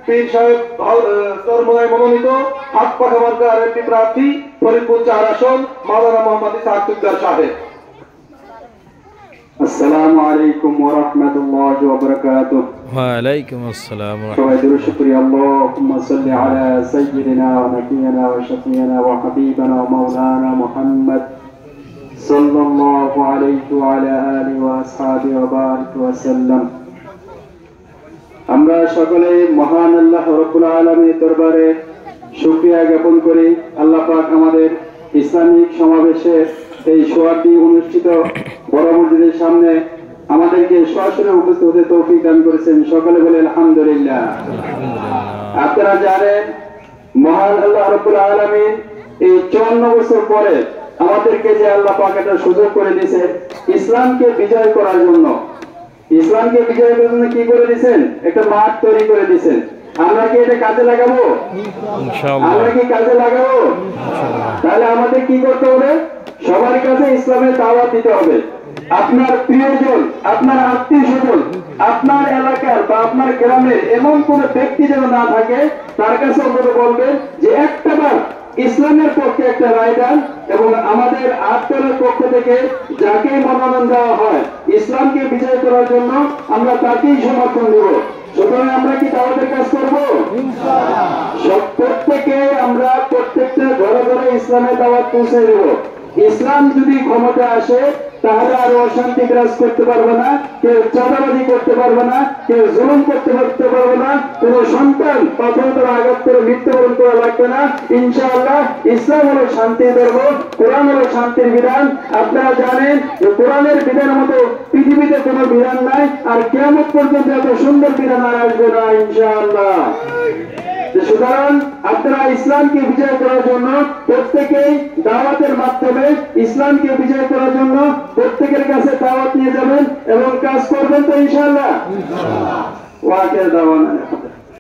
পীর সাহেব চরমোনায় মনোনীত হাত পাখা মার্কার এমপি প্রার্থী ফরিদপুর 4 আসন মাওলানা মোহাম্মদ ইসহাক তুকদার সাহেব। আসসালামু আলাইকুম ওয়া রাহমাতুল্লাহি ওয়া বারাকাতুহু। ওয়া আলাইকুম আসসালাম ওয়া সবাই দরুদ শুকরিয়া আল্লাহুম্মা সাল্লি আলা সাইয়্যিদিনা ওয়া নাবিয়িনা ওয়া শাফিয়িনা ওয়া হাবিবানা ওয়া মাওলানা মুহাম্মদ সাল্লাল্লাহু আলাইহি ওয়া আলা আলিহি ওয়া আসহাবিহি ওয়া বারিক ওয়া সাল্লাম। আমরা সকলে মহান আল্লাহ রাব্বুল আলামিনের দরবারে শুকরিয়া জ্ঞাপন করি। আল্লাহ পাক আমাদের ইসলামিক সমাবেশে এই সোয়াটি অনুষ্ঠিত বড় মসজিদের সামনে আমাদেরকে সরাসরি উপস্থিত হতে তৌফিক দান করেছেন। সকলে বলে আলহামদুলিল্লাহ। আপনারা জানেন মহান আল্লাহ রাব্বুল আলামিন এই 54 বছর পরে আমাদেরকে যে আল্লাহ পাক একটা সুযোগ করে দিয়েছে ইসলামকে বিজয় করার জন্য। ইসলামকে বিজয় করার জন্য কি করে দিয়েছেন? একটা মাঠ তৈরি করে দিয়েছেন। আমরা কি এটা কাজে লাগাবো? ইনশাআল্লাহ। আমরা কি কাজে লাগাবো? ইনশাআল্লাহ। তাহলে আমাদের কি করতে হবে? সবার কাছে ইসলামের দাওয়াত দিতে হবে। আপনার প্রিয়জন, আপনার আত্মীয়স্বজন, আপনার এলাকার বা আপনার গ্রামের এমন কোন ব্যক্তি যেন না থাকে তার কাছে অন্তত বলবেন যে একটাবার ইসলামের পক্ষে একটা রায় দেন এবং আমাদের আত্মীয়ের পক্ষ থেকে যাকেই মনোনয়ন দেওয়া হয় ইসলামকে বিজয় করার জন্য আমরা তাকেই সমর্থন দেব। সুতরাং আমরা কি দাওয়াতের কাজ করবো? ইনশাআল্লাহ। প্রত্যেকে আমরা প্রত্যেকটা ঘরে ঘরে ইসলামের দাওয়াত পৌঁছে দেব। ইসলাম যদি ক্ষমতা আসে তাহলে আর অশান্তি বিরাজ করতে পারবে না, কেউ চাঁদাবাজি করতে পারবে না, কেউ জুলুম করতে পারবে না, কোন সন্তান পাথর আঘাত করে মৃত্যুবরণ করা লাগবে না। ইনশাআল্লাহ ইসলাম হলো শান্তির ধর্ম, কোরআন হলো শান্তির বিধান। আপনারা জানেন যে কোরআনের বিধানের মতো পৃথিবীতে কোন বিধান নাই, আর কিয়ামত পর্যন্ত এত সুন্দর বিধান আর আসবে না ইনশাআল্লাহ। সুতরাং আপনারা ইসলামকে বিজয় করার জন্য প্রত্যেকেই দাওয়াতের মাধ্যমে ইসলামকে বিজয় করার জন্য প্রত্যেকের কাছে দাওয়াত নিয়ে যাবেন এবং কাজ করবেন তো ইনশাআল্লাহ। ওয়াকিল দাওয়ানা।